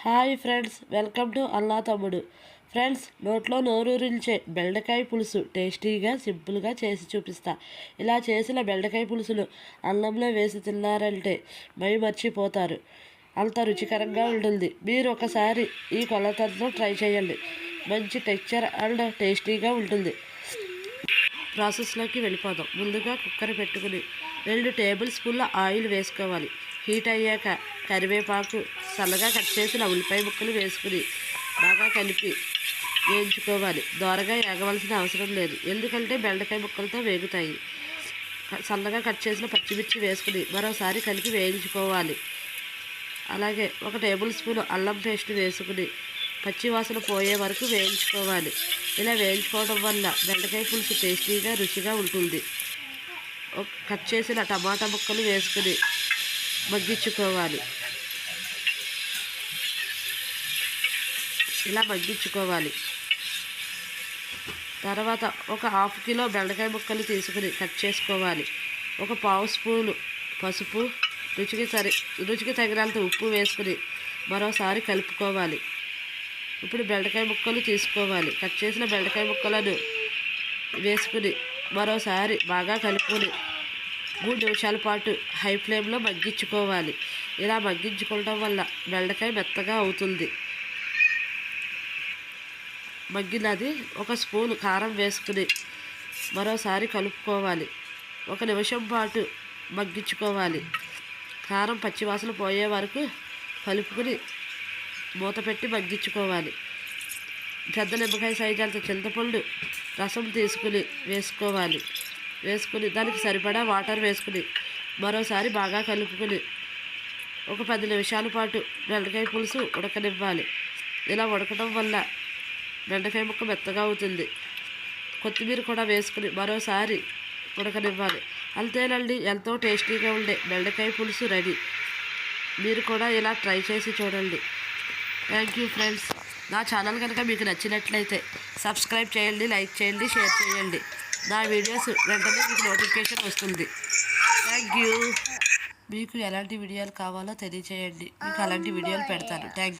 Hi friends, welcome to అల్లా తమ్ముడు. Friends, నోట్లో నోరూరించే బెండకాయ పులుసు టేస్టీగా సింపుల్గా చేసి చూపిస్తా. ఇలా చేసిన బెండకాయ పులుసులు అన్నంలో వేసి తిన్నారంటే మై మర్చిపోతారు. అంత రుచికరంగా ఉంటుంది. మీరు ఒకసారి ఈ కొలతల్లో ట్రై చేయండి. మంచి టెక్స్చర్ అండ్ టేస్టీగా ఉంటుంది. ప్రాసెస్లోకి వెళ్ళిపోదాం. ముందుగా కుక్కర్ పెట్టుకుని 2 టేబుల్ స్పూన్ల ఆయిల్ వేసుకోవాలి. హీట్ అయ్యాక కరివేపాకు, సన్నగా కట్ చేసిన ఉల్లిపాయ ముక్కలు వేసుకుని బాగా కలిపి వేయించుకోవాలి. దోరగా ఏగవలసిన అవసరం లేదు, ఎందుకంటే బెండకాయ ముక్కలతో వేగుతాయి. సన్నగా కట్ చేసిన పచ్చిమిర్చి వేసుకుని మరోసారి కలిపి వేయించుకోవాలి. అలాగే 1 టేబుల్ స్పూన్ అల్లం పేస్ట్ వేసుకుని పచ్చివాసన పోయే వరకు వేయించుకోవాలి. ఇలా వేయించుకోవడం వల్ల బెండకాయ పులుసు టేస్టీగా రుచిగా ఉంటుంది. కట్ చేసిన టమాటా ముక్కలు వేసుకుని మగ్గించుకోవాలి. ఇలా మగ్గించుకోవాలి. తర్వాత ఒక 1/2 కిలో బెండకాయ ముక్కలు తీసుకుని కట్ చేసుకోవాలి. 1 పావు స్పూను పసుపు, రుచికి తగినంత ఉప్పు వేసుకుని మరోసారి కలుపుకోవాలి. ఇప్పుడు బెండకాయ ముక్కలు తీసుకోవాలి. కట్ చేసిన బెండకాయ ముక్కలను వేసుకుని మరోసారి బాగా కలుపుకొని 3 నిమిషాల పాటు హై ఫ్లేమ్లో మగ్గించుకోవాలి. ఇలా మగ్గించుకోవడం వల్ల బెండకాయ మెత్తగా అవుతుంది. మగ్గినది 1 స్పూన్ కారం వేసుకుని మరోసారి కలుపుకోవాలి. 1 నిమిషం పాటు మగ్గించుకోవాలి. కారం పచ్చివాసన పోయే వరకు కలుపుకుని మూత పెట్టి మగ్గించుకోవాలి. పెద్ద నిమ్మకాయ సైజు అంత చింతపండు రసం తీసుకుని వేసుకుని దానికి సరిపడా వాటర్ వేసుకుని మరోసారి బాగా కలుపుకుని 10 నిమిషాల పాటు బెండకాయ పులుసు ఉడకనివ్వాలి. ఇలా ఉడకడం వల్ల బెండకాయ ముక్క మెత్తగా అవుతుంది. కొత్తిమీర కూడా వేసుకుని మరోసారి ఉడకనివ్వాలి. అంతేనండి, ఎంతో టేస్టీగా ఉండే బెండకాయ పులుసు రెడీ. మీరు కూడా ఇలా ట్రై చేసి చూడండి. Thank you friends. నా ఛానల్ కనుక మీకు నచ్చినట్లయితే సబ్స్క్రైబ్ చేయండి, లైక్ చేయండి, షేర్ చేయండి. నా వీడియోస్ వెంటనే మీకు నోటిఫికేషన్ వస్తుంది. Thank you. మీకు ఎలాంటి వీడియోలు కావాలో తెలియచేయండి. మీకు అలాంటి వీడియోలు పెడతాను. Thank you.